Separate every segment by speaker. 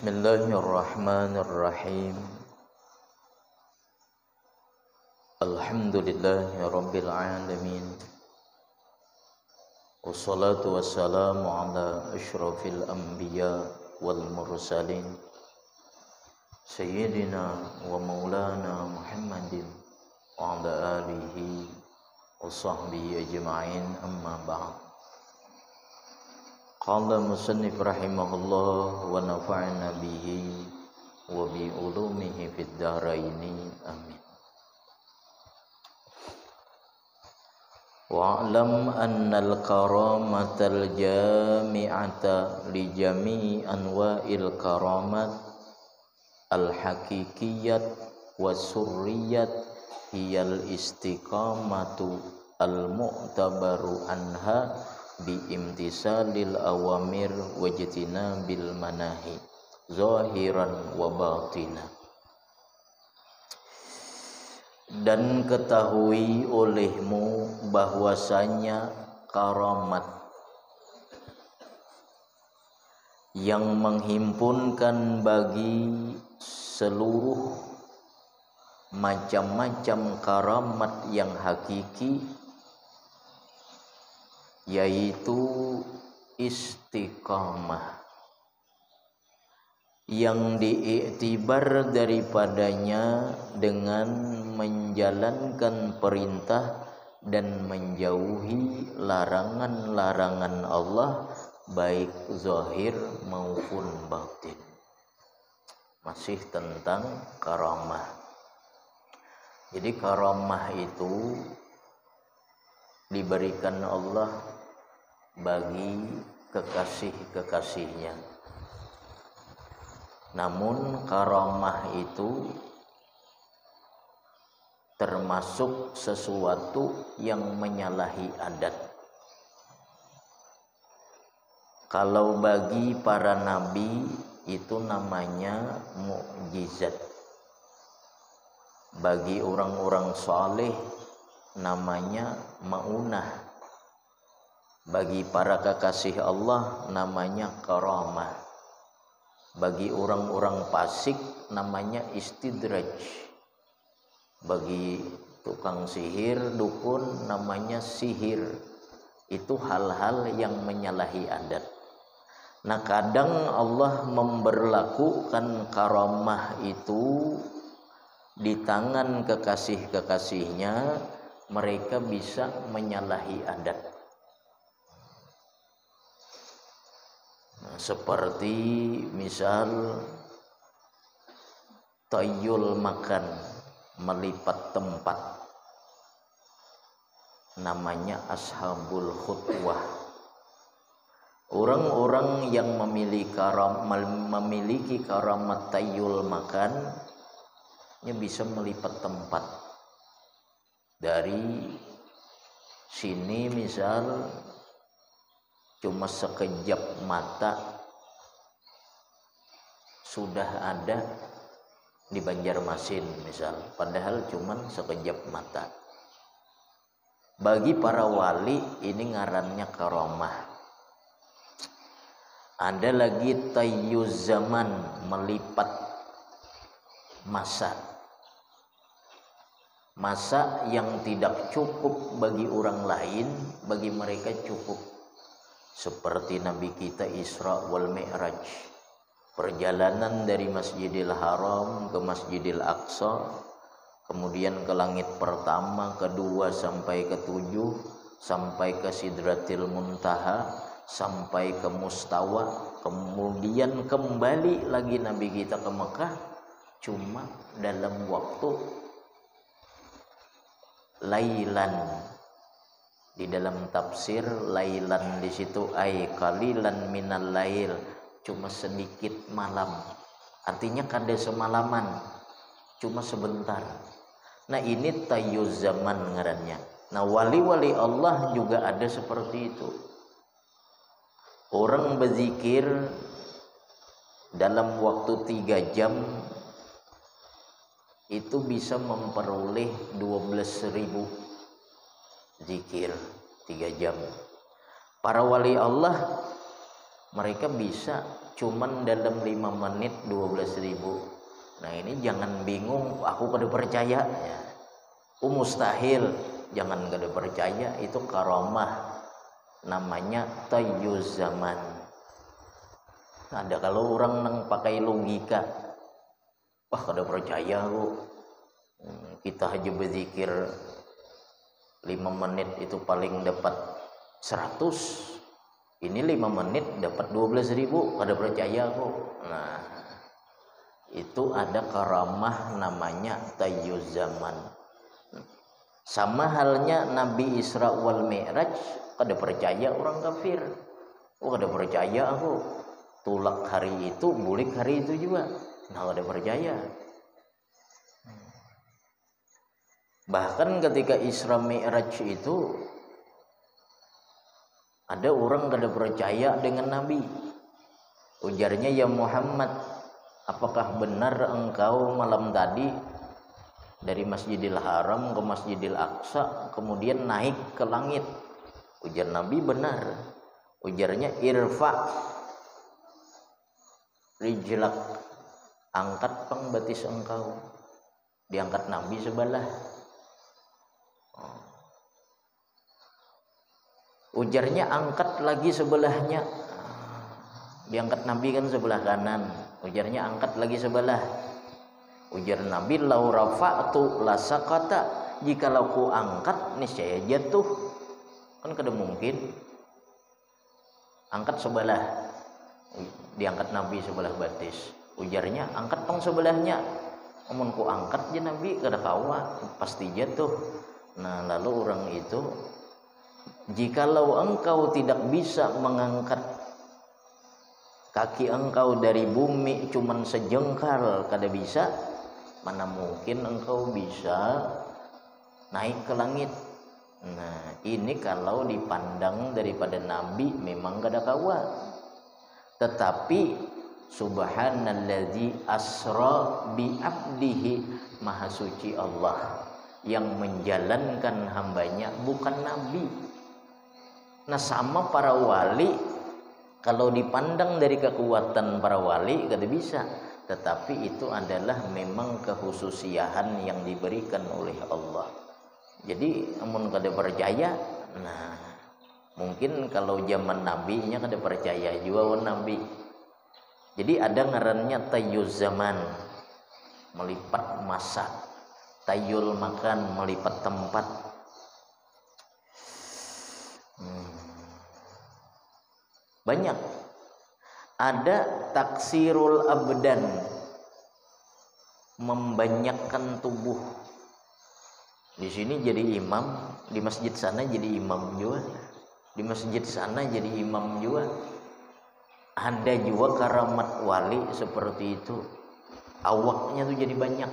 Speaker 1: Bismillahirrahmanirrahim. Alhamdulillahirabbil alamin. Wassalatu wassalamu ala asyrafil anbiya wal mursalin sayyidina wa maulana Muhammadin wa ala alihi wa sahbihi ajma'in, amma ba'd. Qala musannif rahimahullah wa nafa'na bihi wa bi ulumihi fid dharaini, amin. Wa'lam annal karamatal jami'ata li jami'i anwa'il karamat al-haqiqiyyat wa surriyat hiyal istiqamatu al-mu'tabaru anha bi imtisalil awamir wajtinabil manahi zahiran wa batina. Dan ketahui olehmu bahwasanya karamat yang menghimpunkan bagi seluruh macam-macam karamat yang hakiki, yaitu istiqamah yang diiktibar daripadanya dengan menjalankan perintah dan menjauhi larangan-larangan Allah, baik zahir maupun batin. Masih tentang karamah. Jadi karamah itu diberikan Allah bagi kekasih-kekasihnya. Namun karamah itu termasuk sesuatu yang menyalahi adat. Kalau bagi para nabi itu namanya mukjizat. Bagi orang-orang saleh namanya maunah. Bagi para kekasih Allah namanya karamah. Bagi orang-orang fasik namanya istidraj. Bagi tukang sihir, dukun namanya sihir. Itu hal-hal yang menyalahi adat. Nah, kadang Allah memberlakukan karamah itu di tangan kekasih-kekasihnya, mereka bisa menyalahi adat. Nah, seperti misal tayyul makan, melipat tempat, namanya ashabul khutwah. Orang-orang yang memiliki karamat tayyul makan bisa melipat tempat. Dari sini misal cuma sekejap mata sudah ada di Banjarmasin misal, padahal cuma sekejap mata. Bagi para wali ini ngarannya karamah. Ada lagi tayyuz zaman, melipat masa. Masa yang tidak cukup bagi orang lain, bagi mereka cukup. Seperti Nabi kita Isra wal Mi'raj, perjalanan dari Masjidil Haram ke Masjidil Aqsa, kemudian ke langit pertama, kedua sampai ketujuh, sampai ke Sidratil Muntaha, sampai ke Mustawa, kemudian kembali lagi Nabi kita ke Mekah cuma dalam waktu lailan. Di dalam tafsir lailan di situ ay qalilan minal lail, cuma sedikit malam. Artinya kada semalaman, cuma sebentar. Nah, ini tayyuz zaman ngarannya. Nah, wali-wali Allah juga ada seperti itu. Orang berzikir dalam waktu 3 jam itu bisa memperoleh 12.000 zikir 3 jam. Para wali Allah mereka bisa cuman dalam 5 menit 12.000. Nah ini jangan bingung, aku kada percaya ya. Mustahil, jangan kada percaya, itu karamah, namanya tayyuz zaman. Ada kalau orang nang pakai logika, wah kada percaya aku, kita aja berzikir 5 menit itu paling dapat 100, ini 5 menit dapat 12.000, kada percaya aku. Nah itu ada karamah namanya tayyuz zaman. Sama halnya Nabi Isra wal Mi'raj, kada percaya orang kafir. Kada percaya aku, tulak hari itu, bulik hari itu juga. Nah kada percaya. Bahkan ketika Isra Mi'raj itu ada orang kada percaya dengan Nabi. Ujarnya, ya Muhammad, apakah benar engkau malam tadi dari Masjidil Haram ke Masjidil Aqsa kemudian naik ke langit? Ujar Nabi, benar. Ujarnya, irfa rijlak, angkat pengbetis engkau. Diangkat Nabi sebelah. Ujarnya, angkat lagi sebelahnya. Diangkat Nabi kan sebelah kanan. Ujarnya, angkat lagi sebelah. Ujar Nabi, lau rafa'tu lasaqata, jikalau ku angkat niscaya jatuh. Kan kada mungkin. Angkat sebelah. Diangkat Nabi sebelah batis. Ujarnya, angkat tong sebelahnya. Amun ku angkat je Nabi kada kawa, pasti jatuh. Nah lalu orang itu, jikalau engkau tidak bisa mengangkat kaki engkau dari bumi cuman sejengkal, kada bisa, mana mungkin engkau bisa naik ke langit. Nah ini kalau dipandang daripada Nabi memang kada kawa. Tetapi subhanalladzi asra bi abdihi, maha suci Allah yang menjalankan hambanya, bukan Nabi. Nah sama para wali, kalau dipandang dari kekuatan para wali kada bisa, tetapi itu adalah memang kehususiaan yang diberikan oleh Allah. Jadi amun kada percaya, nah mungkin kalau zaman Nabi nya kada percaya juga Nabi. Jadi ada ngarannya tayyuz zaman, melipat masa. Tayyul makan, melipat tempat. Banyak. Ada taksirul abdan, membanyakkan tubuh. Di sini jadi imam, di masjid sana jadi imam juga. Di masjid sana jadi imam juga. Ada juga karamat wali seperti itu. Awaknya tuh jadi banyak.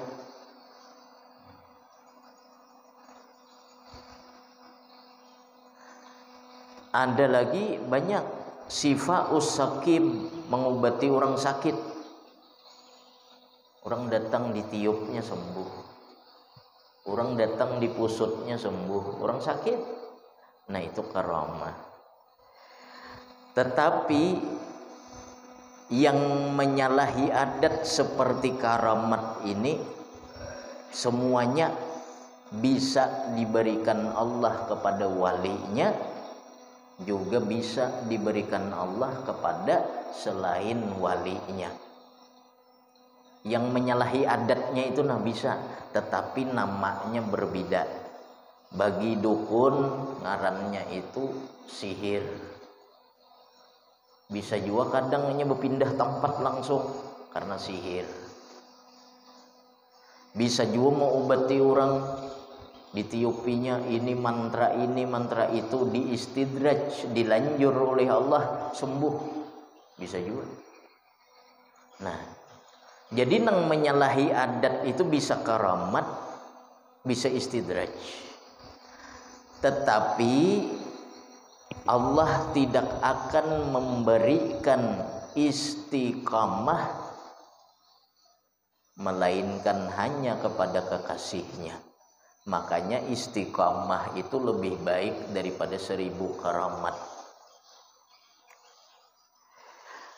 Speaker 1: Ada lagi banyak sifaus sakim, mengobati orang sakit. Orang datang ditiupnya sembuh. Orang datang dipusutnya sembuh. Orang sakit. Nah itu karamah. Tetapi yang menyalahi adat seperti karamat ini semuanya bisa diberikan Allah kepada walinya, juga bisa diberikan Allah kepada selain walinya. Yang menyalahi adatnya itu nah bisa, tetapi namanya berbeda. Bagi dukun ngarannya itu sihir. Bisa juga kadangnya berpindah tempat langsung karena sihir. Bisa juga mau obati orang, ditiupinya ini mantra itu, diistidraj, dilanjur oleh Allah, sembuh. Bisa juga. Nah, jadi nang menyalahi adat itu bisa karamat, bisa istidraj. Tetapi Allah tidak akan memberikan istiqamah melainkan hanya kepada kekasihnya. Makanya istiqamah itu lebih baik daripada 1000 karamat.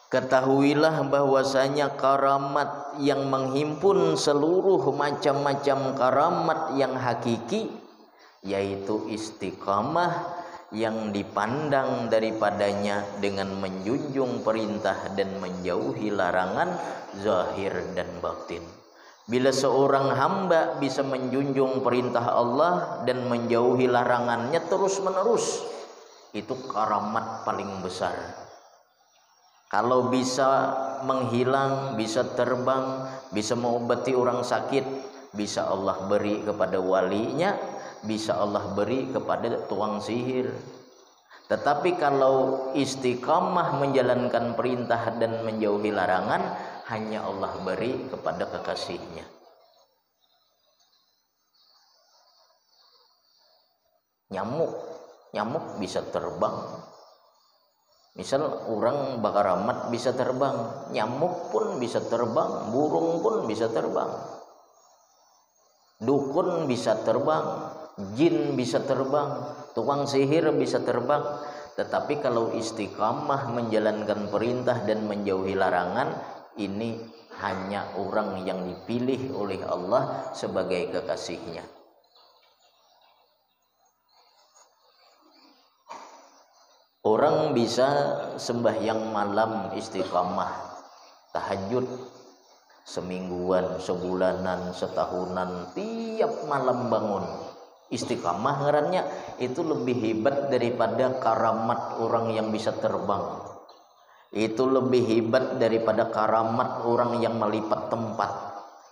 Speaker 1: Ketahuilah bahwasanya karamat yang menghimpun seluruh macam-macam karamat yang hakiki, yaitu istiqamah yang dipandang daripadanya dengan menjunjung perintah dan menjauhi larangan zahir dan batin. Bila seorang hamba bisa menjunjung perintah Allah dan menjauhi larangannya terus-menerus, itu karamat paling besar. Kalau bisa menghilang, bisa terbang, bisa mengobati orang sakit, bisa Allah beri kepada walinya, bisa Allah beri kepada tukang sihir. Tetapi kalau istiqamah menjalankan perintah dan menjauhi larangan, hanya Allah beri kepada kekasihnya. Nyamuk bisa terbang. Misal orang bakar amat bisa terbang, nyamuk pun bisa terbang, burung pun bisa terbang, dukun bisa terbang, jin bisa terbang, tukang sihir bisa terbang. Tetapi kalau istiqamah menjalankan perintah dan menjauhi larangan, ini hanya orang yang dipilih oleh Allah sebagai kekasihnya. Orang bisa sembahyang malam istiqamah, tahajud semingguan, sebulanan, setahunan, tiap malam bangun. Istiqamah ngarannya itu lebih hebat daripada karamat orang yang bisa terbang. Itu lebih hebat daripada karamat orang yang melipat tempat.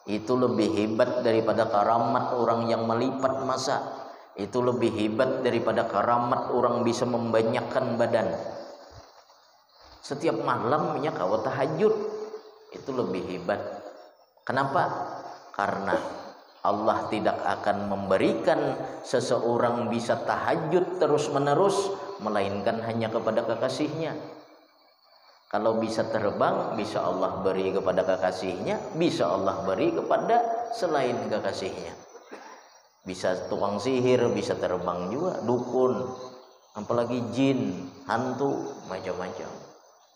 Speaker 1: Itu lebih hebat daripada karamat orang yang melipat masa. Itu lebih hebat daripada karamat orang bisa membanyakkan badan. Setiap malamnya kau tahajud, itu lebih hebat. Kenapa? Karena Allah tidak akan memberikan seseorang bisa tahajud terus-menerus, melainkan hanya kepada kekasihnya. Kalau bisa terbang, bisa Allah beri kepada kekasihnya, bisa Allah beri kepada selain kekasihnya. Bisa tukang sihir, bisa terbang juga, dukun, apalagi jin, hantu, macam-macam.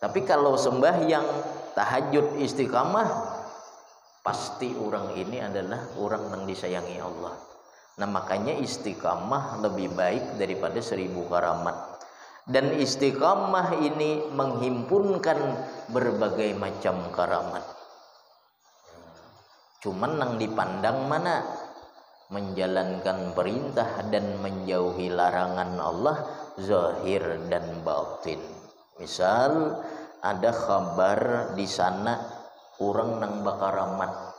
Speaker 1: Tapi kalau sembahyang, tahajud, istiqamah, pasti orang ini adalah orang yang disayangi Allah. Nah makanya istiqamah lebih baik daripada 1000 karamat. Dan istiqamah ini menghimpunkan berbagai macam karamat. Cuman yang dipandang mana? Menjalankan perintah dan menjauhi larangan Allah zahir dan batin. Misal ada kabar di sana orang nang bakaramat,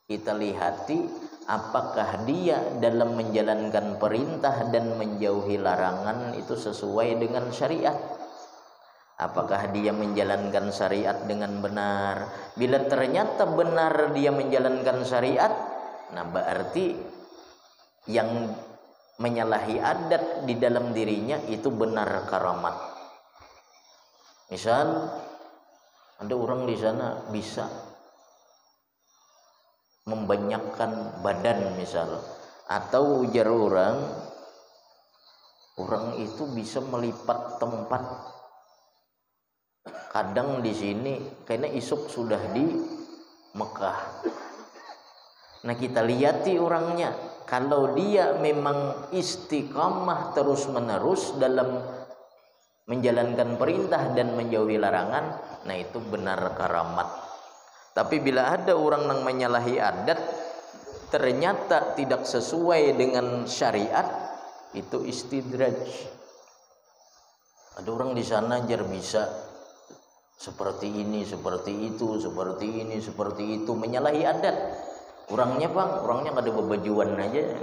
Speaker 1: kita lihati apakah dia dalam menjalankan perintah dan menjauhi larangan itu sesuai dengan syariat. Apakah dia menjalankan syariat dengan benar? Bila ternyata benar dia menjalankan syariat, nah berarti yang menyalahi adat di dalam dirinya itu benar karamat. Misal ada orang di sana bisa membanyakkan badan misal, atau ujar orang itu bisa melipat tempat. Kadang di sini karena isuk sudah di Mekah. Nah kita lihati orangnya, kalau dia memang istiqamah terus menerus dalam menjalankan perintah dan menjauhi larangan, nah itu benar karamat. Tapi bila ada orang yang menyalahi adat, ternyata tidak sesuai dengan syariat, itu istidraj. Ada orang di sana jar bisa seperti ini, seperti itu, seperti ini, seperti itu, menyalahi adat. Orangnya kada bebajuan aja.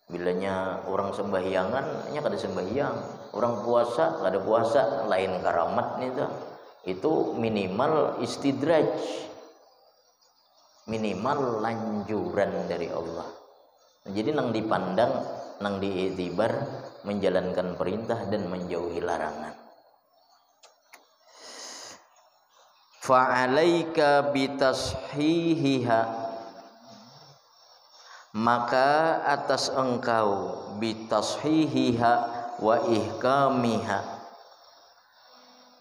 Speaker 1: Bilanya orang sembahyangan, nya kada sembahyang. Orang puasa, kada puasa, lain karamat itu. Itu minimal istidraj. Minimal lanjuran dari Allah. Jadi nang dipandang, nang diiktibar menjalankan perintah dan menjauhi larangan. Fa'alaika bitashihiha, maka atas engkau, bitashihiha wa ihkamiha,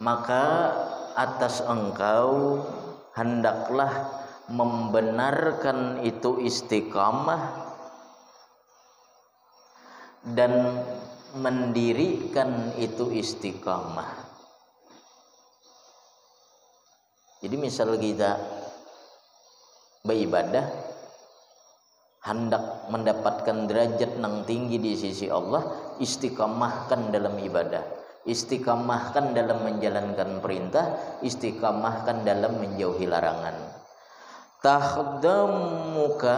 Speaker 1: maka atas engkau hendaklah membenarkan itu istiqamah dan mendirikan itu istiqamah. Jadi misal kita beribadah hendak mendapatkan derajat yang tinggi di sisi Allah, istiqamahkan dalam ibadah, istiqamahkan dalam menjalankan perintah, istiqamahkan dalam menjauhi larangan. Tahdumka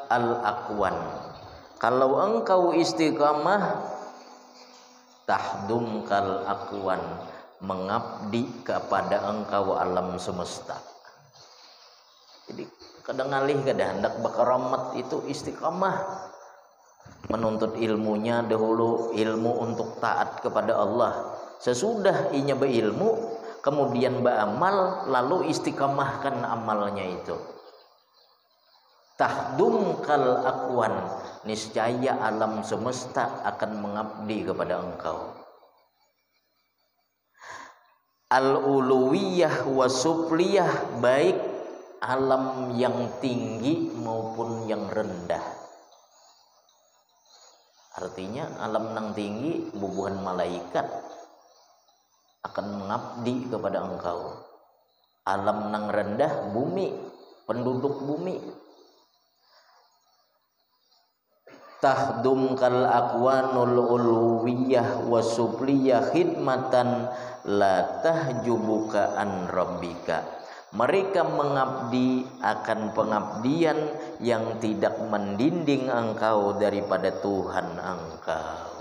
Speaker 1: al-aqwan. Kalau engkau istiqamah, tahdumkal aqwan, mengabdi kepada engkau alam semesta. Jadi kadang alih kadang hendak bakaramat itu istiqamah, menuntut ilmunya dahulu, ilmu untuk taat kepada Allah. Sesudah inya berilmu, kemudian beramal, lalu istiqamahkan amalnya itu. Tahdumkal aqwan, niscaya alam semesta akan mengabdi kepada engkau. Al-uluwiyah wa supliyah, baik alam yang tinggi maupun yang rendah. Artinya alam yang tinggi bubuhan malaikat akan mengabdi kepada engkau. Alam yang rendah bumi, penduduk bumi. Tahdumkal aqwanul uluwiyah wa supliyah khidmatan la tahjubuka an rabbika. Mereka mengabdi akan pengabdian yang tidak mendinding engkau daripada Tuhan engkau.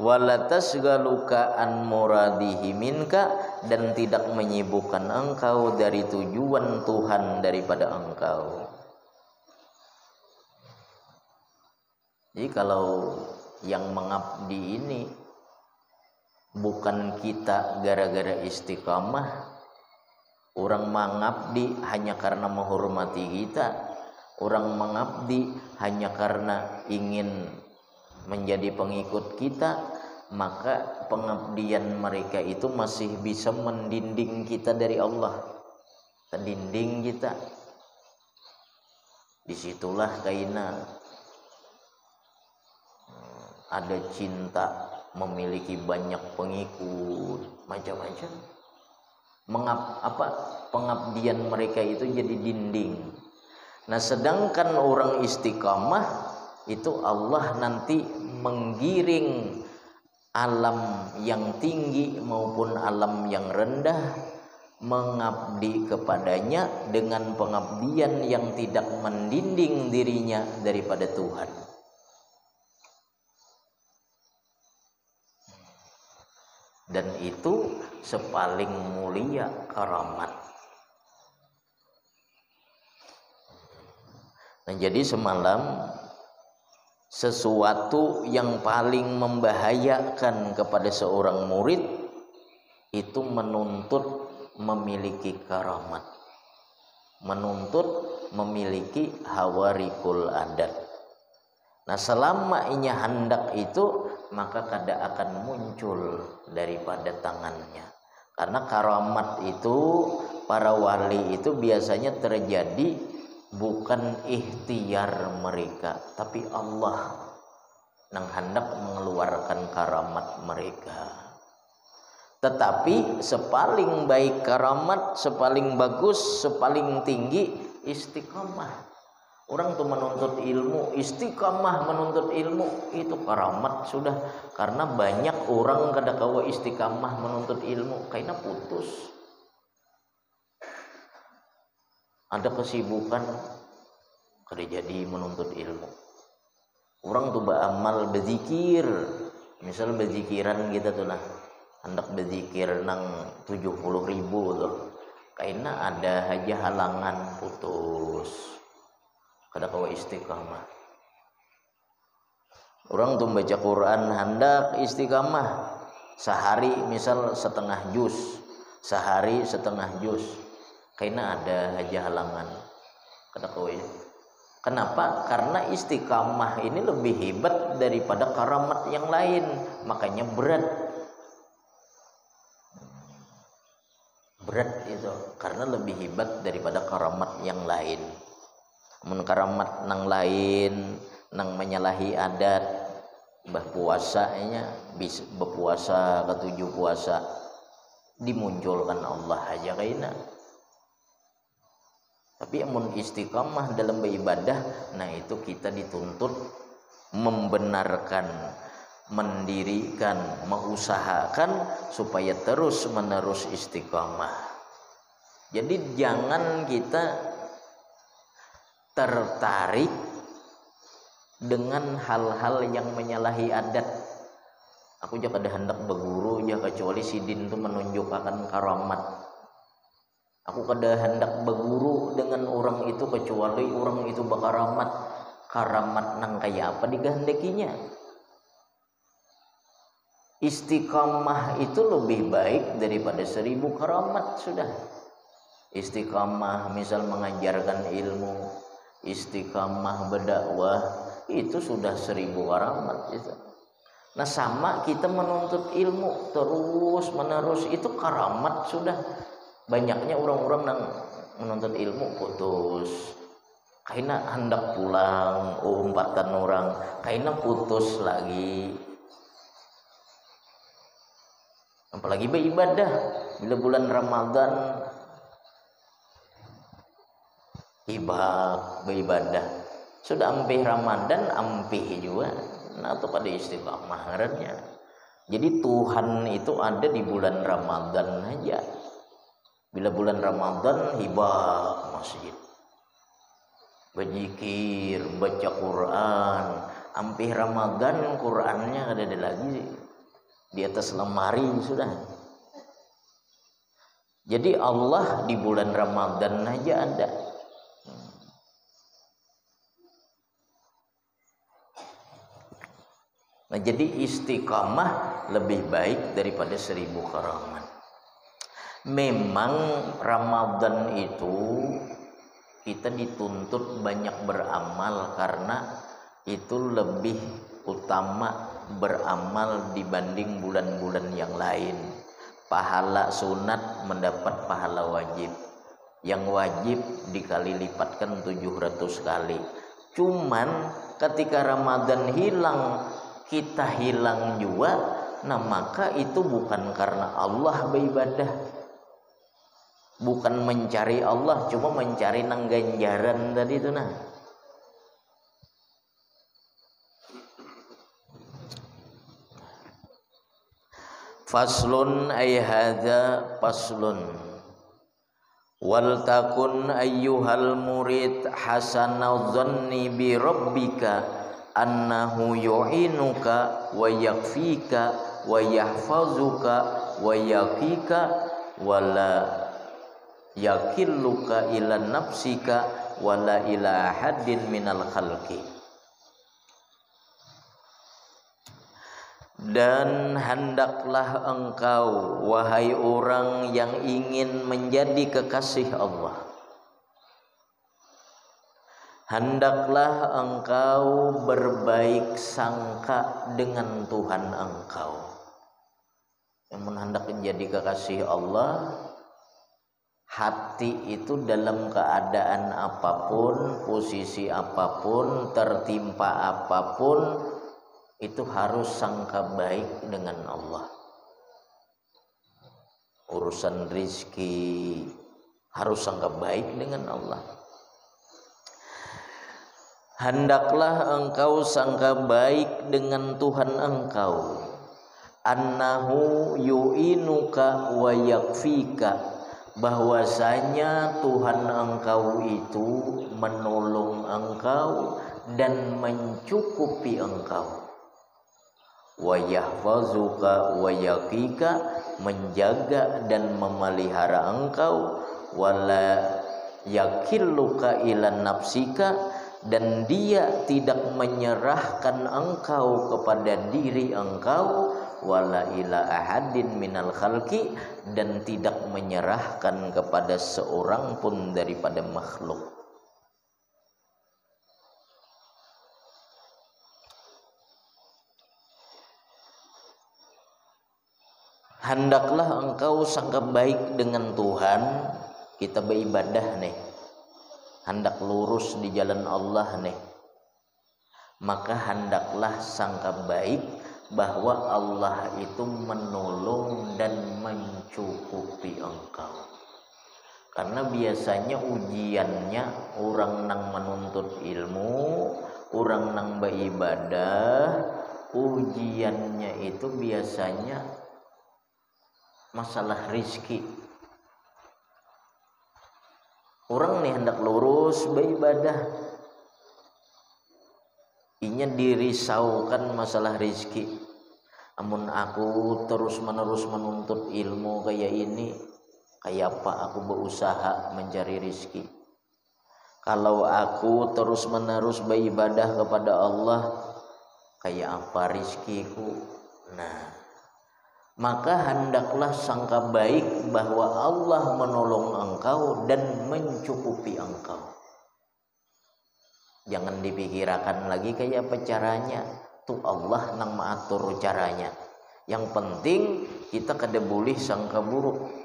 Speaker 1: Wala tasgaluka an muradihi minka, dan tidak menyibukkan engkau dari tujuan Tuhan daripada engkau. Jadi kalau yang mengabdi ini bukan kita gara-gara istiqamah, orang mengabdi hanya karena menghormati kita, orang mengabdi hanya karena ingin menjadi pengikut kita, maka pengabdian mereka itu masih bisa mendinding kita dari Allah, terdinding kita. Disitulah kaina ada cinta, memiliki banyak pengikut, macam-macam. Pengabdian mereka itu jadi dinding. Nah, sedangkan orang istiqamah itu Allah nanti menggiring alam yang tinggi maupun alam yang rendah mengabdi kepadanya dengan pengabdian yang tidak mendinding dirinya daripada Tuhan. Dan itu sepaling mulia karamat. Nah, jadi semalam sesuatu yang paling membahayakan kepada seorang murid itu menuntut memiliki karamat, menuntut memiliki hawarikul adat. Nah, selama inya hendak itu, maka kada akan muncul daripada tangannya. Karena karamat itu, para wali itu biasanya terjadi bukan ikhtiar mereka, tapi Allah yang hendak mengeluarkan karamat mereka. Tetapi sepaling baik karamat, sepaling bagus, sepaling tinggi istiqamah. Orang tuh menuntut ilmu, istiqamah menuntut ilmu, itu karamat sudah. Karena banyak orang kada kawa istiqamah menuntut ilmu, karena putus. Ada kesibukan, kada jadi menuntut ilmu. Orang tuh beramal, berzikir, misal berzikiran kita tuh nah, hendak berzikir nang 70.000 tuh, karena ada aja halangan, putus. Kada kawa istiqamah. Orang tuh baca Quran hendak istiqamah, sehari misal setengah juz, sehari setengah juz, karena ada aja halangan, kada kawa Kenapa? Karena istiqamah ini lebih hebat daripada karamat yang lain, makanya berat. Berat itu karena lebih hebat daripada karamat yang lain. Mun karamat nang lain nang menyalahi adat, bah puasanya bisa berpuasa ke 7 puasa dimunculkan Allah aja kaina. Tapi amun istiqamah dalam beribadah, nah itu kita dituntut membenarkan, mendirikan, mengusahakan supaya terus menerus istiqamah. Jadi jangan kita tertarik dengan hal-hal yang menyalahi adat. Aku juga ada hendak berguru ya, kecuali sidin itu menunjukkan karamat. Aku kada hendak berguru dengan orang itu kecuali orang itu bakaramat. Karamat nang kaya apa digahendakinya. Istiqamah itu lebih baik daripada 1000 karamat sudah. Istiqamah misal mengajarkan ilmu, istiqamah berdakwah, itu sudah 1000 karamat itu. Nah sama kita menuntut ilmu terus menerus, itu karamat sudah. Banyaknya orang-orang yang menuntut ilmu putus, kaina hendak pulang, umpatan orang, kaina putus lagi. Apalagi beribadah, bila bulan Ramadan ibak beribadah, sudah ampih Ramadan ampih juga, nah atau pada istiqamah ngarannya. Jadi Tuhan itu ada di bulan Ramadan aja. Bila bulan Ramadan hibah masjid, berzikir, baca Quran. Ampih Ramadan Qurannya ada lagi di atas lemari sudah. Jadi Allah di bulan Ramadan aja ada. Nah jadi istiqamah lebih baik daripada 1000 karamat. Memang Ramadan itu kita dituntut banyak beramal karena itu lebih utama beramal dibanding bulan-bulan yang lain. Pahala sunat mendapat pahala wajib. Yang wajib dikali lipatkan 700 kali. Cuman ketika Ramadan hilang, kita hilang juga, nah maka itu bukan karena Allah beribadah. Bukan mencari Allah, cuma mencari nang ganjaran tadi itu nah. Faslun ay hadza faslun. Wal takun ayyuhal murid hasanau dhanni bi rabbika annahu yu'inuka wa yakfika wa yahfazuka wa yakika wala yakilluka ila nafsika wala ila ahadin minal khalqi. Dan hendaklah engkau wahai orang yang ingin menjadi kekasih Allah, hendaklah engkau berbaik sangka dengan Tuhan engkau. Yang hendak menjadi kekasih Allah, hati itu dalam keadaan apapun, posisi apapun, tertimpa apapun, itu harus sangka baik dengan Allah. Urusan rizki harus sangka baik dengan Allah. Hendaklah engkau sangka baik dengan Tuhan engkau. Annahu yu'inuka wa yakfika, bahwasanya Tuhan engkau itu menolong engkau dan mencukupi engkau. Wa yahfazuka wa yakika, menjaga dan memelihara engkau. Wala yakilluka ila nafsika, dan dia tidak menyerahkan engkau kepada diri engkau. Wala ila ahadin minal khalqi, dan tidak menyerahkan kepada seorang pun daripada makhluk. hendaklah engkau sangka baik dengan Tuhan. Kita beribadah nih, hendak lurus di jalan Allah nih, maka hendaklah sangka baik bahwa Allah itu menolong dan mencukupi engkau. Karena biasanya ujiannya orang nang menuntut ilmu, orang nang beribadah, ujiannya itu biasanya masalah rizki. Orang nih hendak lurus beribadah, inya dirisaukan masalah rizki. Amun aku terus menerus menuntut ilmu kayak ini, kayak apa aku berusaha mencari rizki? Kalau aku terus menerus beribadah kepada Allah, kayak apa rizkiku? Nah, maka hendaklah sangka baik bahwa Allah menolong engkau dan mencukupi engkau. Jangan dipikirkan lagi kayak apa caranya, tuh Allah nang mengatur caranya. Yang penting kita kada boleh sangka buruk.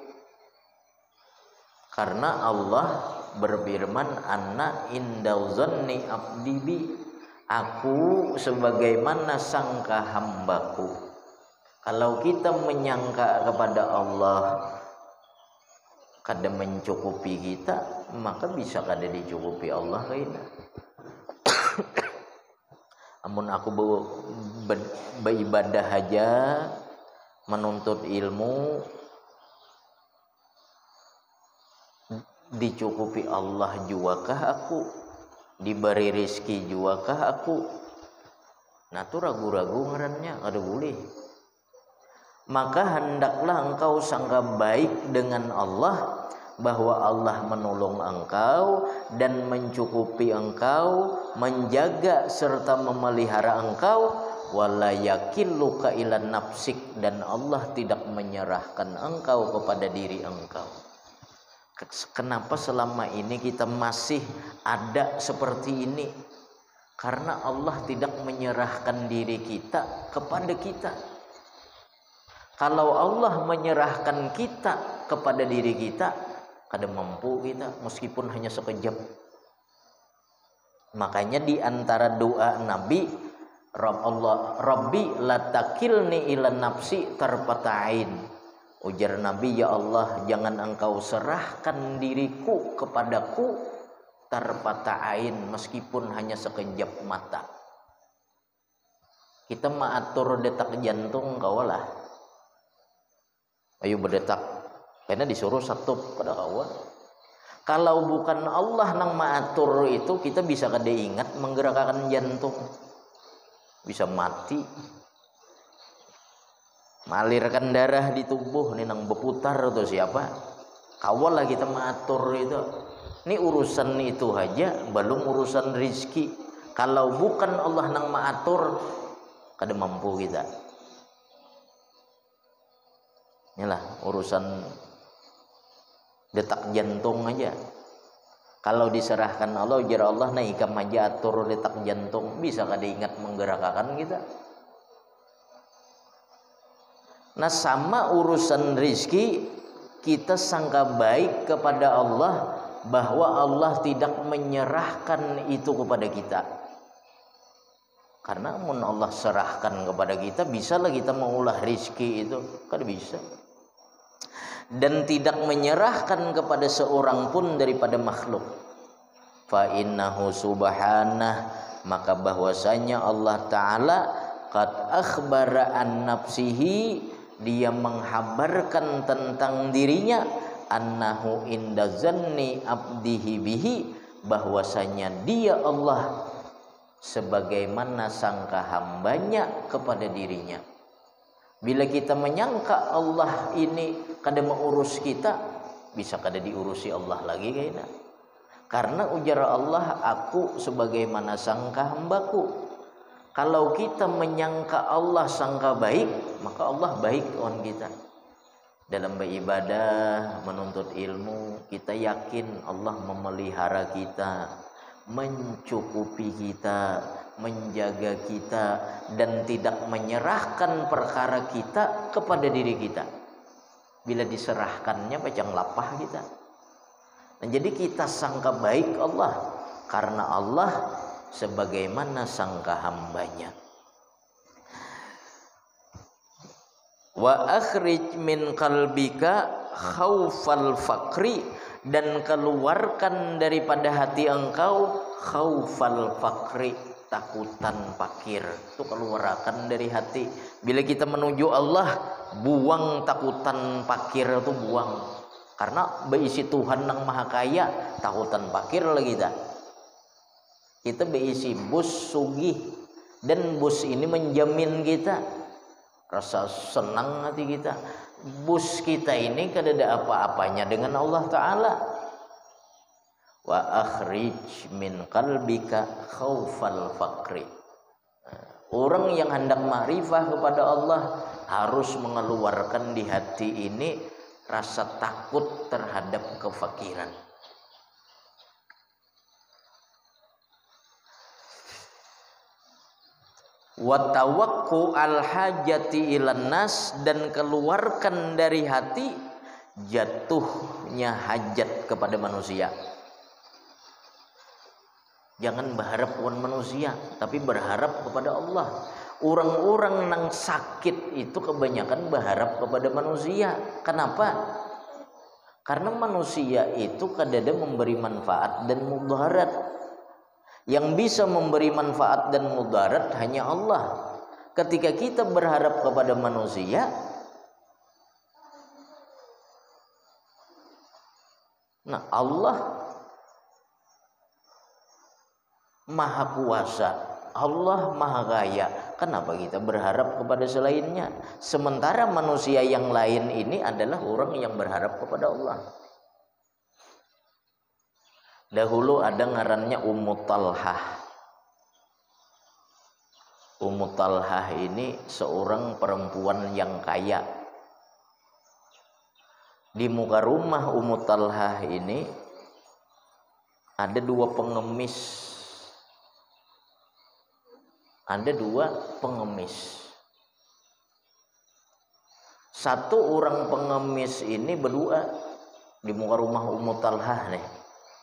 Speaker 1: Karena Allah berfirman, "Anna indau zanni abdi bi." Aku sebagaimana sangka hambaku. Kalau kita menyangka kepada Allah kada mencukupi kita, maka bisa kada dicukupi Allah kayaknya. Amun aku beribadah aja, menuntut ilmu, dicukupi Allah juakah aku? Diberi rezeki juakah aku? Nah tuh ragu-ragu ngarannya, kada boleh. Maka hendaklah engkau sangka baik dengan Allah bahwa Allah menolong engkau dan mencukupi engkau, menjaga serta memelihara engkau, wala yakilluka ila nafsik, dan Allah tidak menyerahkan engkau kepada diri engkau. Kenapa selama ini kita masih ada seperti ini? Karena Allah tidak menyerahkan diri kita kepada kita. Kalau Allah menyerahkan kita kepada diri kita, kada mampu kita meskipun hanya sekejap. Makanya di antara doa Nabi, Rabbi la takilni ila nafsi tarfata'ain. Ujar Nabi, ya Allah, jangan engkau serahkan diriku kepadaku tarfata'ain, meskipun hanya sekejap mata. Kita mengatur detak jantung kawalah, ayo berdetak, karena disuruh satu pada kawan. Kalau bukan Allah nang mengatur itu, kita bisa kada ingat menggerakkan jantung, bisa mati. Mengalirkan darah di tubuh nih nang berputar atau siapa? Kawal lah kita mengatur itu. Ini urusan itu aja, belum urusan rizki. Kalau bukan Allah nang mengatur, kada mampu kita. Inilah urusan detak jantung aja. Kalau diserahkan Allah, ujar Allah, nah ikam aja atur detak jantung, bisa kada ingat menggerakkan kita. Nah sama urusan rizki, kita sangka baik kepada Allah bahwa Allah tidak menyerahkan itu kepada kita. Karena mun Allah serahkan kepada kita, bisalah kita mengolah rizki itu, kan bisa. Dan tidak menyerahkan kepada seorang pun daripada makhluk. Fa innahu subhanah, maka bahwasanya Allah Ta'ala qad akhbara an nafsihi, dia menghabarkan tentang dirinya, annahu inda zanni abdihi bihi, bahwasanya dia Allah sebagaimana sangka hambanya kepada dirinya. Bila kita menyangka Allah ini kada mengurus kita, bisa kada diurusi Allah lagi kayaknya. Karena ujar Allah, aku sebagaimana sangka hambaku. Kalau kita menyangka Allah sangka baik, maka Allah baik on kita. Dalam beribadah, menuntut ilmu, kita yakin Allah memelihara kita, mencukupi kita, menjaga kita, dan tidak menyerahkan perkara kita kepada diri kita. bila diserahkannya pacang lapah kita. Nah, jadi kita sangka baik Allah karena Allah sebagaimana sangka hambanya. Wa akhrij min qalbika khaufal faqri, dan keluarkan daripada hati engkau khaufal faqri, takutan fakir. Itu keluarkan dari hati. Bila kita menuju Allah, buang takutan fakir itu buang. Karena beisi Tuhan yang maha kaya, takutan fakir lagi kita. Kita beisi bus sugih, dan bus ini menjamin kita rasa senang hati kita. Bus kita ini kada ada apa-apanya dengan Allah Ta'ala. Wa akhrij min qalbika khaufal faqri. Orang yang hendak ma'rifah kepada Allah harus mengeluarkan di hati ini rasa takut terhadap kefakiran. Wa tawaqqu al hajati ilan nas, dan keluarkan dari hati jatuhnya hajat kepada manusia. Jangan berharap kepada manusia, tapi berharap kepada Allah. Orang-orang yang sakit itu kebanyakan berharap kepada manusia. Kenapa? Karena manusia itu kadang-kadang memberi manfaat dan mudarat. Yang bisa memberi manfaat dan mudarat hanya Allah. Ketika kita berharap kepada manusia, nah Allah Maha Kuasa, Allah Maha Kaya. Kenapa kita berharap kepada selainnya? Sementara manusia yang lain ini adalah orang yang berharap kepada Allah. Dahulu ada ngarannya Ummu Talhah. Ummu Talhah ini seorang perempuan yang kaya. Di muka rumah Ummu Talhah ini ada dua pengemis. Ada dua pengemis. Satu orang pengemis ini berdua di muka rumah Ummu Talhah nih.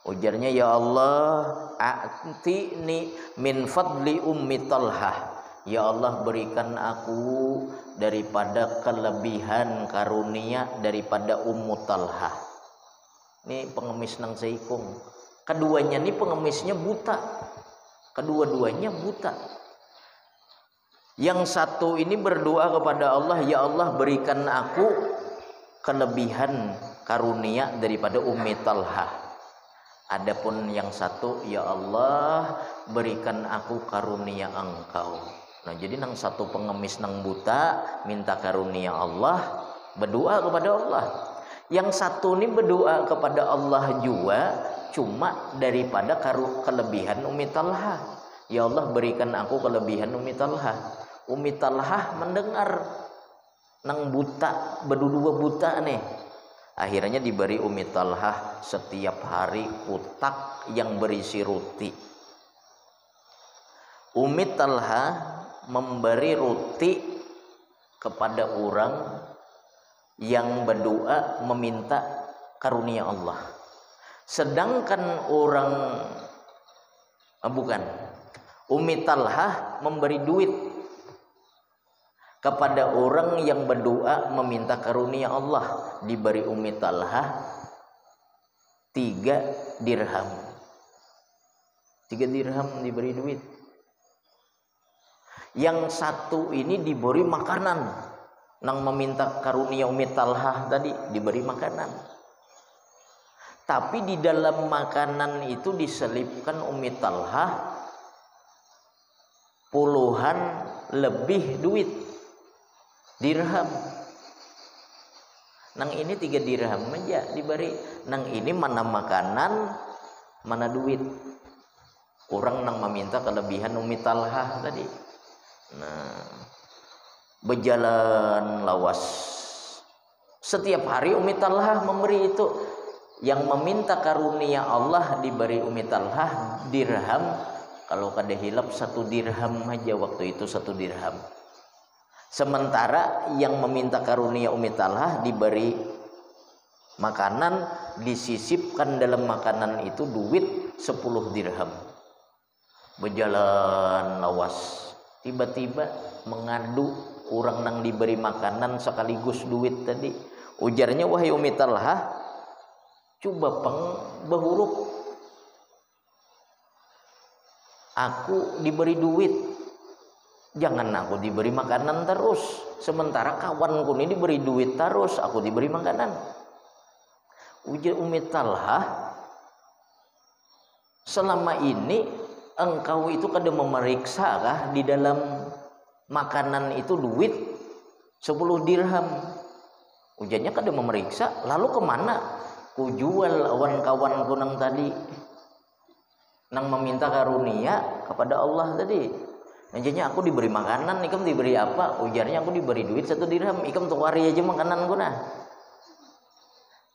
Speaker 1: Ujarnya, ya Allah, a'tini min fadli ummi Talhah. Ya Allah, berikan aku daripada kelebihan karunia daripada Ummu Talhah. Ini pengemis nang seikung. Keduanya ini pengemisnya buta. Kedua-duanya buta. Yang satu ini berdoa kepada Allah, ya Allah, berikan aku kelebihan karunia daripada Ummi Talhah. Adapun yang satu, ya Allah, berikan aku karunia Engkau. Nah, jadi nang satu pengemis nang buta minta karunia Allah, berdoa kepada Allah. Yang satu ini berdoa kepada Allah juga cuma daripada kelebihan Ummi Talhah. Ya Allah, berikan aku kelebihan Ummi Talhah. Ummi Talhah mendengar nang buta, berdua buta nih. Akhirnya diberi Ummi Talhah setiap hari kotak yang berisi roti. Ummi Talhah memberi roti kepada orang yang berdoa meminta karunia Allah. Sedangkan Ummi Talhah memberi duit kepada orang yang berdoa meminta karunia Allah. Diberi Ummi Talhah 3 dirham. 3 dirham diberi duit. Yang satu ini diberi makanan. Nang meminta karunia Ummi Talhah tadi diberi makanan. Tapi di dalam makanan itu diselipkan Ummi Talhah puluhan lebih duit. Dirham. Nang ini 3 dirham aja diberi. Nang ini mana makanan, mana duit. Orang nang meminta kelebihan Ummi Talhah tadi. Nah, berjalan lawas. Setiap hari Ummi Talhah memberi itu. Yang meminta karunia Allah diberi Ummi Talhah dirham. Kalau kada hilap 1 dirham aja waktu itu 1 dirham. Sementara yang meminta karunia Ummi Talhah diberi Makanan disisipkan dalam makanan itu duit 10 dirham. Berjalan lawas, tiba-tiba mengadu orang nang diberi makanan sekaligus duit tadi. Ujarnya, wahai Umi Talha, coba peng behuruk, aku diberi duit, jangan aku diberi makanan terus. Sementara kawanku ini diberi duit terus, aku diberi makanan. Ujar Umi Talha, selama ini engkau itu kada memeriksa kah di dalam makanan itu duit 10 dirham? Ujarnya kada memeriksa, lalu kemana? Ku jual awan kawanku nang tadi, nang meminta karunia kepada Allah tadi. Ujarnya, aku diberi makanan, ikam diberi apa? Ujarnya, aku diberi duit 1 dirham, ikam tukari aja makanan guna.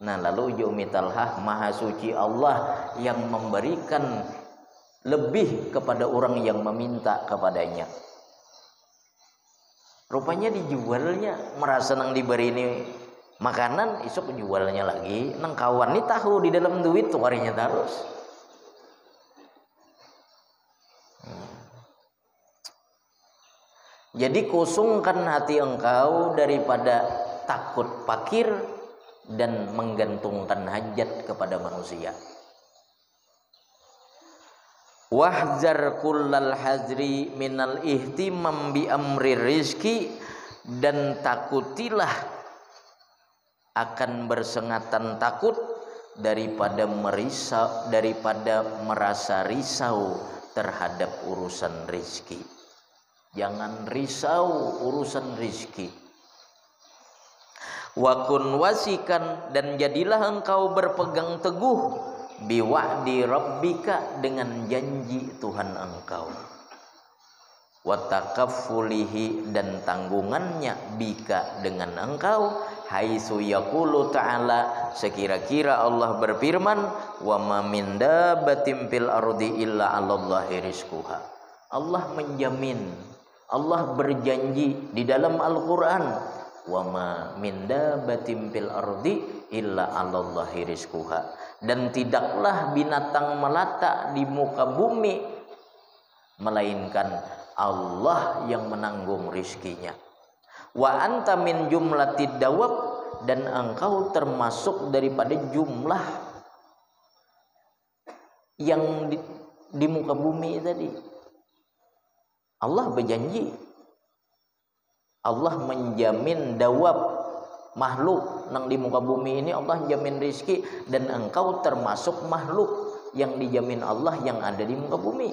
Speaker 1: Nah, lalu ujar Umi Talha, Maha Suci Allah yang memberikan lebih kepada orang yang meminta kepadanya. Rupanya dijualnya, merasa nang diberi ini makanan, esok jualnya lagi. Nang kawan ini tahu di dalam duit tukarinya terus. Jadi kosongkan hati engkau daripada takut fakir dan menggantungkan hajat kepada manusia. Wahzar kullal hazri minal ihtimam bi amri rizki, dan takutilah akan bersengatan takut daripada merasa risau terhadap urusan rizki. Jangan risau urusan rizki. Wa kun wasikan, dan jadilah engkau berpegang teguh biwa'di rabbika, dengan janji Tuhan engkau. Wa takaffulihi, dan tanggungannya bika, dengan engkau. Haitsu yaqulu ta'ala, sekira-kira Allah berfirman, wa ma min dabbatin fil ardi illa 'alallahi rizquha. Allah menjamin, Allah berjanji di dalam Al-Qur'an, wa ma min dabbatin fil ardi illa 'alallahi rizquha, dan tidaklah binatang melata di muka bumi melainkan Allah yang menanggung rizkinya. Wa anta min jumlatid dawab, dan engkau termasuk daripada jumlah yang di muka bumi tadi. Allah berjanji, Allah menjamin dawab, makhluk nang di muka bumi ini Allah jamin rizki, dan engkau termasuk makhluk yang dijamin Allah yang ada di muka bumi.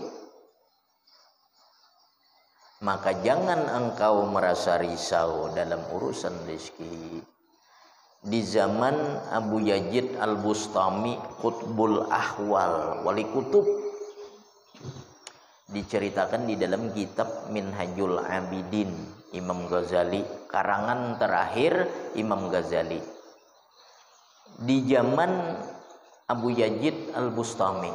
Speaker 1: Maka jangan engkau merasa risau dalam urusan rizki. Di zaman Abu Yazid Al-Bustami, Qutbul Ahwal, wali kutub, diceritakan di dalam kitab Minhajul Abidin Imam Ghazali, karangan terakhir Imam Ghazali. Di zaman Abu Yazid Al-Bustami,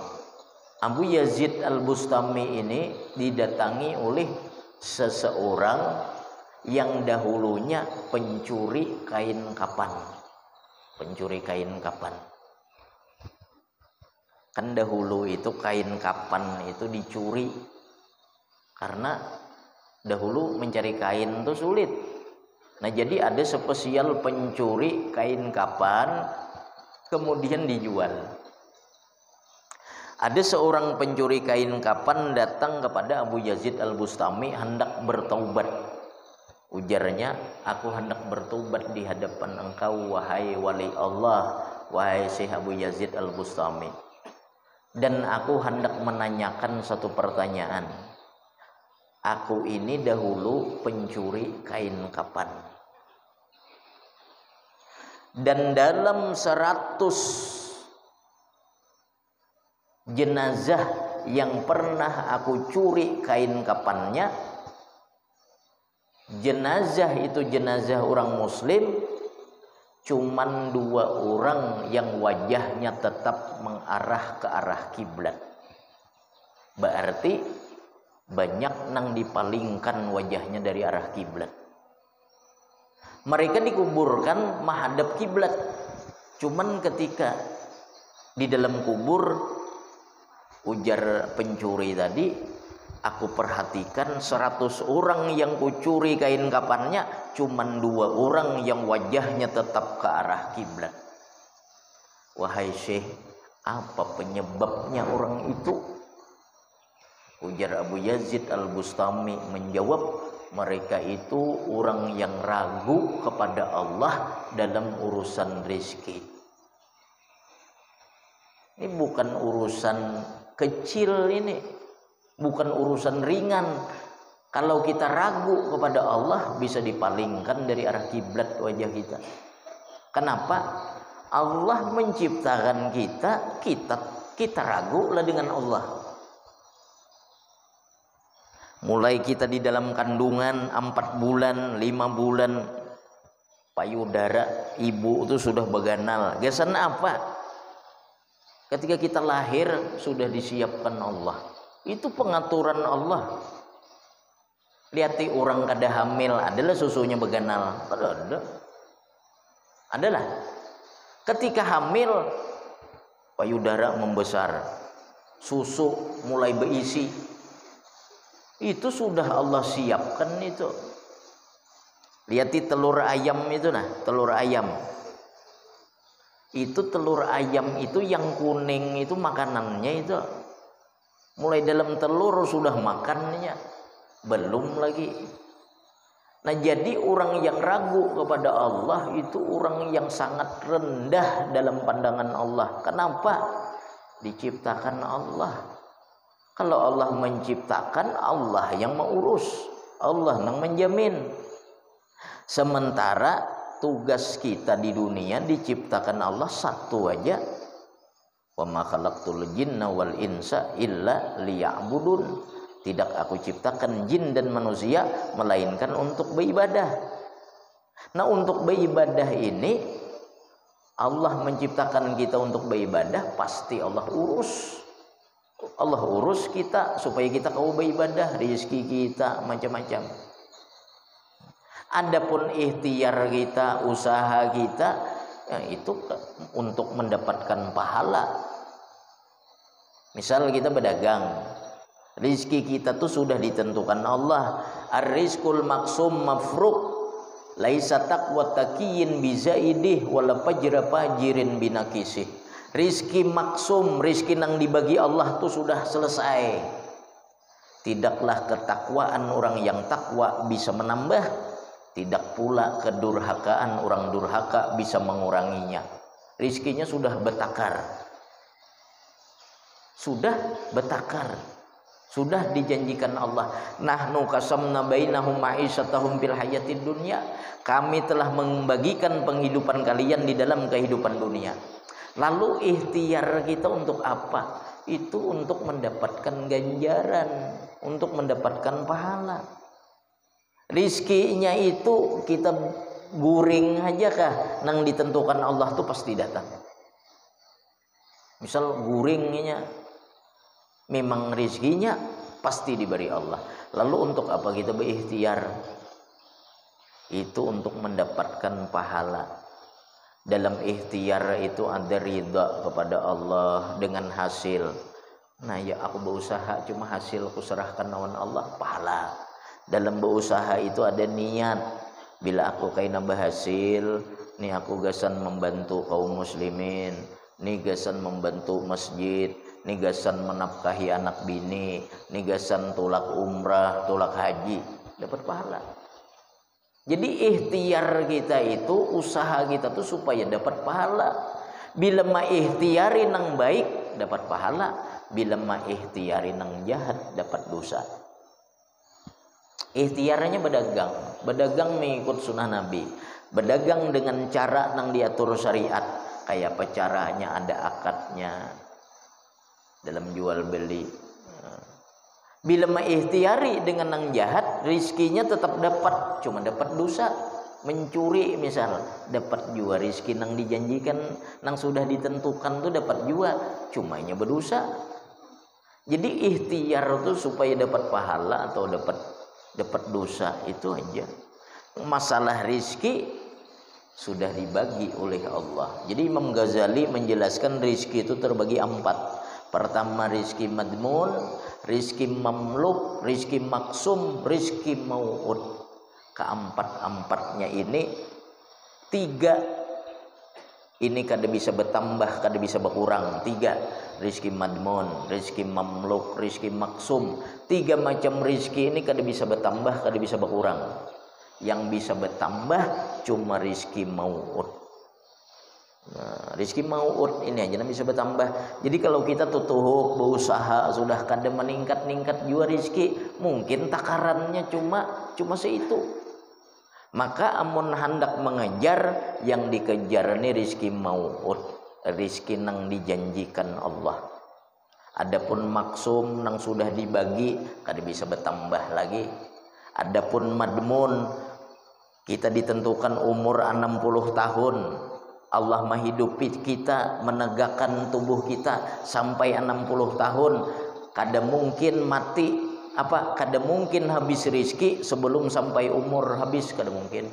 Speaker 1: Abu Yazid Al-Bustami ini didatangi oleh seseorang yang dahulunya pencuri kain kapan. Pencuri kain kapan. Kan dahulu itu kain kapan itu dicuri, karena dahulu mencari kain itu sulit. Nah, jadi ada spesial pencuri kain kapan kemudian dijual. Ada seorang pencuri kain kapan datang kepada Abu Yazid Al-Bustami hendak bertaubat. Ujarnya, aku hendak bertaubat di hadapan engkau, wahai wali Allah, wahai Syekh Abu Yazid Al-Bustami. Dan aku hendak menanyakan satu pertanyaan. Aku ini dahulu pencuri kain kapan. Dan dalam 100 jenazah yang pernah aku curi kain kapannya, jenazah itu jenazah orang muslim, cuman 2 orang yang wajahnya tetap mengarah ke arah kiblat. Berarti banyak nang dipalingkan wajahnya dari arah kiblat. Mereka dikuburkan menghadap kiblat, Cuman ketika di dalam kubur, ujar pencuri tadi, aku perhatikan 100 orang yang kucuri kain kafannya, cuman 2 orang yang wajahnya tetap ke arah kiblat. Wahai Syekh, apa penyebabnya orang itu? Ujar Abu Yazid Al-Bustami menjawab, mereka itu orang yang ragu kepada Allah dalam urusan rezeki. Ini bukan urusan kecil, ini bukan urusan ringan. Kalau kita ragu kepada Allah, bisa dipalingkan dari arah kiblat wajah kita. Kenapa? Allah menciptakan kita ragulah dengan Allah. Mulai kita di dalam kandungan 4 bulan, 5 bulan, payudara ibu itu sudah beganal. Gasan apa? Ketika kita lahir sudah disiapkan Allah. Itu pengaturan Allah. Lihat orang kada hamil, adalah susunya beganal. Adalah. Ketika hamil, payudara membesar, susu mulai berisi. Itu sudah Allah siapkan itu. Lihat telur ayam itu, telur ayam. Itu telur ayam itu yang kuning itu makanannya itu. Mulai dalam telur sudah makannya, belum lagi. Nah, jadi orang yang ragu kepada Allah itu orang yang sangat rendah dalam pandangan Allah. Kenapa? Diciptakan Allah. Kalau Allah menciptakan, Allah yang mengurus, Allah yang menjamin. Sementara tugas kita di dunia diciptakan Allah satu aja. Wa ma khalaqtul jinna wal insa illa liya'budun. Tidak aku ciptakan jin dan manusia melainkan untuk beribadah. Nah, untuk beribadah ini Allah menciptakan kita untuk beribadah, pasti Allah urus. Allah urus kita supaya kita kau beribadah, rezeki kita macam-macam. Adapun ikhtiar kita, usaha kita, ya itu untuk mendapatkan pahala. Misal kita berdagang, rizki kita tuh sudah ditentukan Allah. Ar-rizqul maksum mafruq, laisa taqwa taqiyin bizaidih wala fajra fajirin binakisih. Rizki maksum, rizki yang dibagi Allah tuh sudah selesai. Tidaklah ketakwaan orang yang takwa bisa menambah, tidak pula kedurhakaan orang durhaka bisa menguranginya. Rizkinya sudah betakar, sudah betakar, sudah dijanjikan Allah. Nahnu qasamna bainahum ma'isyatahum fil hayatid dunya. Kami telah membagikan penghidupan kalian di dalam kehidupan dunia. Lalu ikhtiar kita untuk apa? Itu untuk mendapatkan ganjaran, untuk mendapatkan pahala. Rizkinya itu kita guring aja kah? Nang ditentukan Allah tuh pasti datang. Misal guringnya memang rizkinya pasti diberi Allah. Lalu untuk apa kita berikhtiar? Itu untuk mendapatkan pahala. Dalam ikhtiar itu ada ridha kepada Allah dengan hasil. Nah ya, aku berusaha cuma hasil aku serahkan lawan Allah, pahala. Dalam berusaha itu ada niat. Bila aku kaina berhasil, nih aku gasan membantu kaum muslimin, nih gasan membantu masjid, nih gasan menafkahi anak bini, nih gasan tulak umrah, tulak haji, dapat pahala. Jadi ikhtiar kita itu, usaha kita tuh supaya dapat pahala. Bila ma ikhtiari nang baik dapat pahala, bila ma ikhtiari nang jahat dapat dosa. Ikhtiarnya berdagang mengikut sunnah Nabi, berdagang dengan cara nang diatur syariat. Kayak apa caranya, ada akadnya dalam jual beli. Bila mengikhtiari dengan yang jahat, rizkinya tetap dapat, cuma dapat dosa. Mencuri misal, dapat jua rizki nang dijanjikan, nang sudah ditentukan tuh dapat jua, cumanya berdosa. Jadi ikhtiar tuh supaya dapat pahala atau dapat dosa itu aja. Masalah rizki sudah dibagi oleh Allah. Jadi Imam Ghazali menjelaskan rizki itu terbagi 4. Pertama rizki madmun, rizki mamluk, rizki maksum, rizki mau'ud. Keempat-empatnya ini 3 ini kada bisa bertambah, kada bisa berkurang. 3 rizki madmun, rizki mamluk, rizki maksum. 3 macam rizki ini kada bisa bertambah, kada bisa berkurang. Yang bisa bertambah cuma rizki mau'ud. Nah, rizki mau'ud ini aja yang bisa bertambah. Jadi kalau kita tutup berusaha sudah kada meningkat juga rizki, mungkin takarannya cuma seitu. Maka amun hendak mengejar, yang dikejar ini rizki mau'ud, rizki nang dijanjikan Allah. Adapun maksum nang sudah dibagi kada bisa bertambah lagi. Adapun madmun, kita ditentukan umur 60 tahun. Allah menghidupi kita, menegakkan tubuh kita sampai 60 tahun. Kada mungkin mati, kada mungkin habis rizki sebelum sampai umur habis, kada mungkin.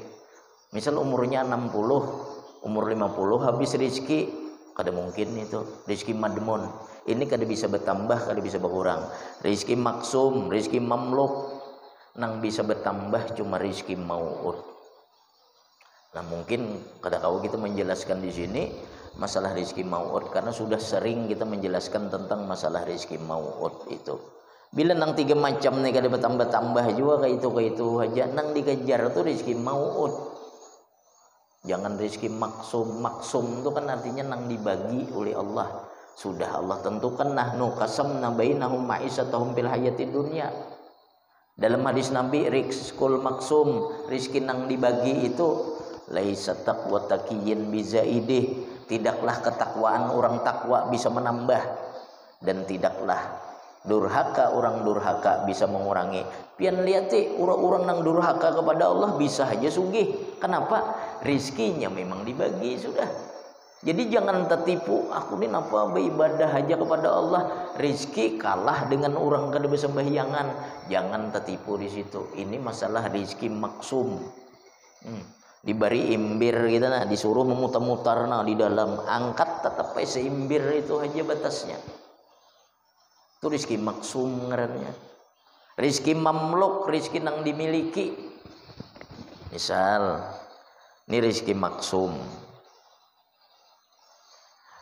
Speaker 1: Misal umurnya 60, umur 50 habis rizki, kada mungkin itu. Rizki madmun ini kada bisa bertambah, kada bisa berkurang. Rizki maksum, rizki mamluk, nang bisa bertambah cuma rizki mau'ud. Nah mungkin kada kau kita menjelaskan di sini masalah rizki mau'ud karena sudah sering kita menjelaskan tentang masalah rizki mau'ud itu. Bila nang 3 macam nih kada bertambah-tambah juga kayak itu aja nang dikejar tuh rizki mau'ud. Jangan rizki maksum. Maksum itu kan artinya nang dibagi oleh Allah. Sudah Allah tentukan, nahnu qasamna bainahum ma'isatahum fil hayatid dunya. Dalam hadis Nabi, rizqul maksum, rizki nang dibagi itu laisa taqwa taqiyyin bizaidih. Tidaklah ketakwaan orang takwa bisa menambah, dan tidaklah durhaka orang durhaka bisa mengurangi. Pian lihat orang-orang nang durhaka kepada Allah bisa aja sugih. Kenapa? Rizkinya memang dibagi sudah. Jadi jangan tertipu, aku ini apa beribadah aja kepada Allah, rizki kalah dengan orang kada bersembahyangan. Jangan tertipu di situ. Ini masalah rizki maksum. Diberi imbir gitu nah, disuruh memutar-mutar nah di dalam, angkat tetap seimbir itu aja batasnya. Itu rizki maksum ngarannya. Rizki mamluk, rizki nang dimiliki. Misal, ini rizki maksum.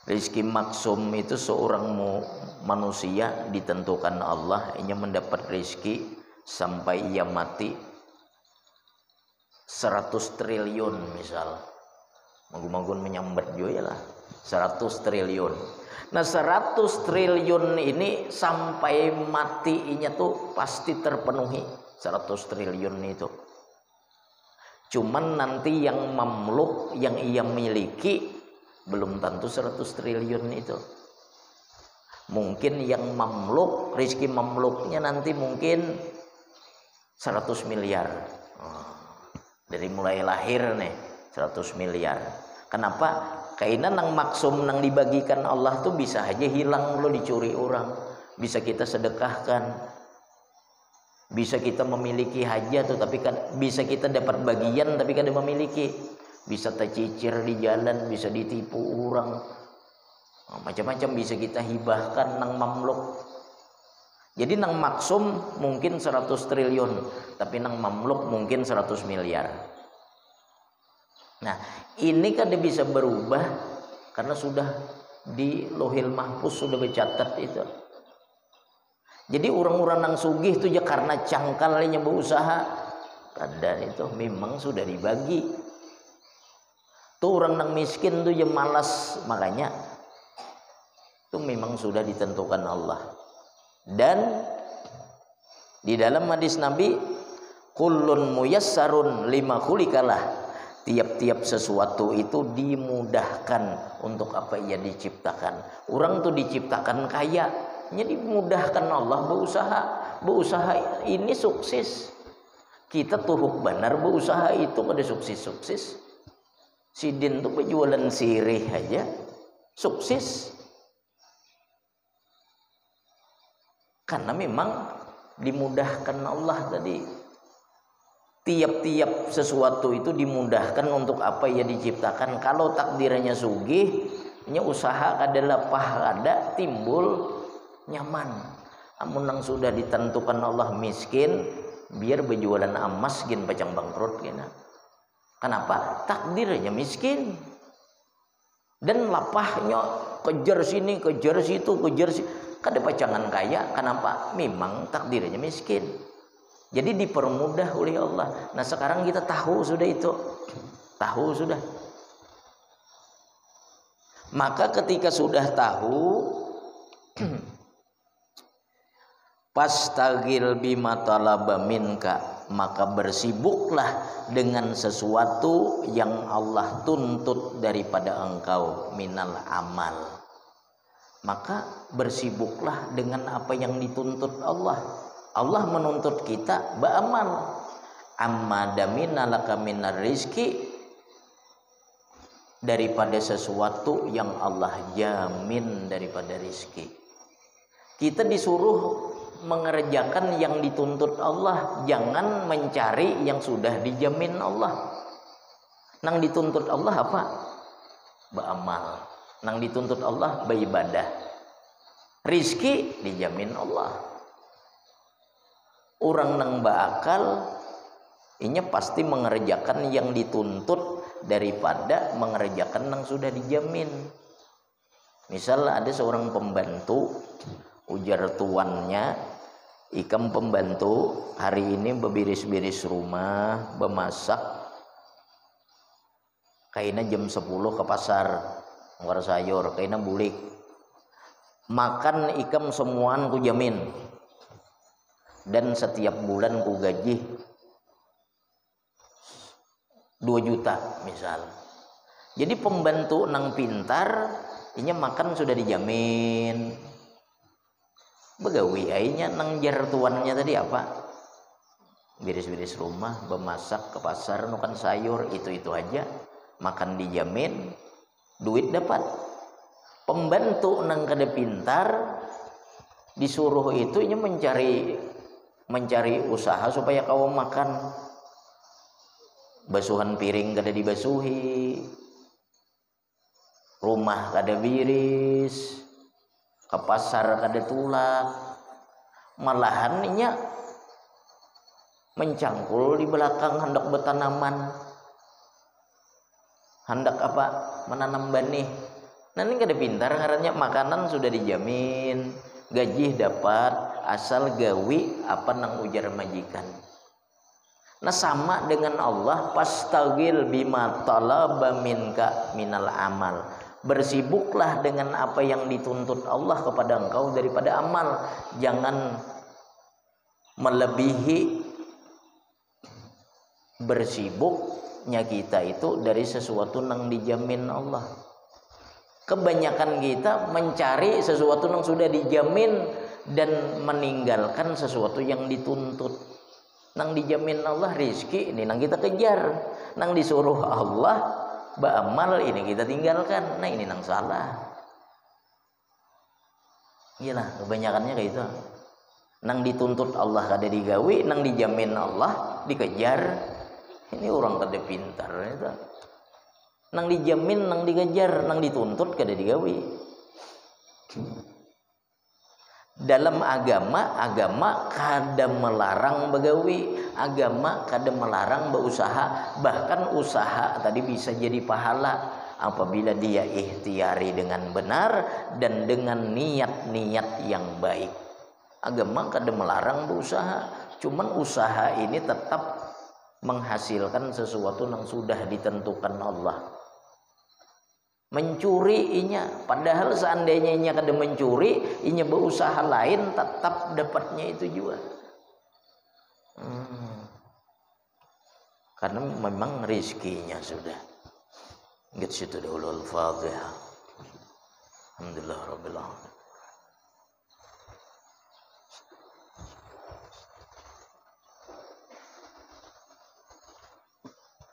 Speaker 1: Rizki maksum itu seorang manusia ditentukan Allah ia mendapat rizki sampai ia mati 100 triliun misal. Magun-magun menyambat juga lah 100 triliun. Nah 100 triliun ini sampai matinya tuh pasti terpenuhi 100 triliun itu. Cuman nanti yang mamluk yang ia miliki belum tentu 100 triliun itu. Mungkin yang mamluk, rizki mamluknya nanti mungkin 100 miliar. Dari mulai lahir nih 100 miliar. Kenapa? Karena nang maksum nang dibagikan Allah tuh bisa aja hilang lo dicuri orang. Bisa kita sedekahkan. Bisa kita memiliki hajat tuh tapi kan bisa kita dapat bagian tapi kada memiliki. Bisa tercicir di jalan, bisa ditipu orang. Macam-macam bisa kita hibahkan nang mamluk. Jadi nang maksum mungkin 100 triliun, tapi nang mamluk mungkin 100 miliar. Nah, ini kan bisa berubah karena sudah di Lauhil Mahfuz sudah dicatat itu. Jadi orang-orang nang sugih itu ya karena cangkalnya berusaha, kadang itu memang sudah dibagi. Tuh orang nang miskin tuh ya malas, makanya itu memang sudah ditentukan Allah. Dan di dalam hadis Nabi, kullun muyassarun lima khuliqalah. Tiap-tiap sesuatu itu dimudahkan untuk apa ia diciptakan. Orang tuh diciptakan kaya, jadi dimudahkan Allah berusaha. Berusaha ini sukses. Kita tuh benar berusaha itu ada sukses-sukses. Sidin tuh berjualan sirih aja sukses. Karena memang dimudahkan Allah tadi. tiap-tiap sesuatu itu dimudahkan untuk apa ya diciptakan. Kalau takdirnya sugih, nya usaha kada lepah kada timbul nyaman. Amun nang sudah ditentukan Allah miskin, biar berjualan emas gin pacang bangkrut gina. Kenapa? Takdirnya miskin. Dan lapahnya kejar sini, kejar situ, kejar situ. Kada pacangan kaya. Kenapa? Memang takdirnya miskin. Jadi dipermudah oleh Allah. Nah sekarang kita tahu sudah itu. Tahu sudah. Maka ketika sudah tahu, pastagil bima talaba minka, maka bersibuklah dengan sesuatu yang Allah tuntut daripada engkau minal amal. Maka bersibuklah dengan apa yang dituntut Allah. Allah menuntut kita beramal. Amma damina laka minar rizki, daripada sesuatu yang Allah jamin daripada rizki. Kita disuruh mengerjakan yang dituntut Allah, jangan mencari yang sudah dijamin Allah. Nang dituntut Allah apa? Beramal. Nang dituntut Allah beribadah. Rizki dijamin Allah. Orang nang berakal inya pasti mengerjakan yang dituntut daripada mengerjakan yang sudah dijamin. Misal ada seorang pembantu, ujar tuannya, ikam pembantu hari ini bebiris-biris rumah, bemasak, kayaknya jam 10 ke pasar ngar sayur, kayaknya bulik, makan ikam semuaan ku jamin, dan setiap bulan ku gaji 2 juta misal. Jadi pembantu nang pintar, inya makan sudah dijamin. Begawi ainya nang jar tuannya tadi apa? Biris-biris rumah, bemasak, ke pasar nukan sayur, itu aja. Makan dijamin, duit dapat. Pembantu nang kada pintar disuruh itu inya mencari usaha supaya kau makan. Basuhan piring kada dibasuhi, rumah kada biris, ke pasar kada tulak, malahan inya mencangkul di belakang hendak bertanaman, hendak apa? Menanam benih. Nanti kada pintar ngarannya, makanan sudah dijamin, gaji dapat, asal gawi apa nang ujar majikan. Nah sama dengan Allah, pastagil bima talaba minka minal amal. Bersibuklah dengan apa yang dituntut Allah kepada engkau daripada amal. Jangan melebihi bersibuknya kita itu dari sesuatu yang dijamin Allah. Kebanyakan kita mencari sesuatu yang sudah dijamin dan meninggalkan sesuatu yang dituntut. Nang dijamin Allah rizki, ini nang kita kejar. Nang disuruh Allah beramal, ini kita tinggalkan. Nah ini nang salah. Iyalah kebanyakannya kayak itu. Nang dituntut Allah kada digawi, nang dijamin Allah dikejar. Ini orang kada pintar itu. Nang dijamin, nang dikejar, nang dituntut kada digawi. Dalam agama kada melarang begawi, agama kada melarang berusaha, bahkan usaha tadi bisa jadi pahala apabila dia ikhtiari dengan benar dan dengan niat-niat yang baik. Agama kada melarang berusaha, cuman usaha ini tetap menghasilkan sesuatu yang sudah ditentukan Allah. Mencuri inya, padahal seandainya inya kada mencuri, inya berusaha lain tetap dapatnya itu juga. Karena memang rizkinya sudah. Gitu situ dahulu al-Fatihah. Alhamdulillah rabbil alamin.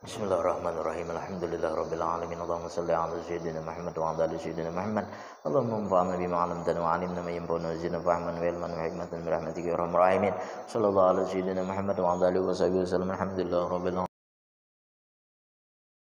Speaker 1: Bismillahirrahmanirrahim. Alhamdulillahirabbil alamin. Allahumma shalli ala sayyidina Muhammad wa ala ali sayyidina Muhammad. اللهم انفعنا بما علمتنا وعلمنا ما ينفعنا وزدنا فهما وعلما وحكمة برحمتك يا ارحم الراحمين. صلى الله على سيدنا محمد وعلى اله وصحبه وسلم. الحمد لله رب العالمين.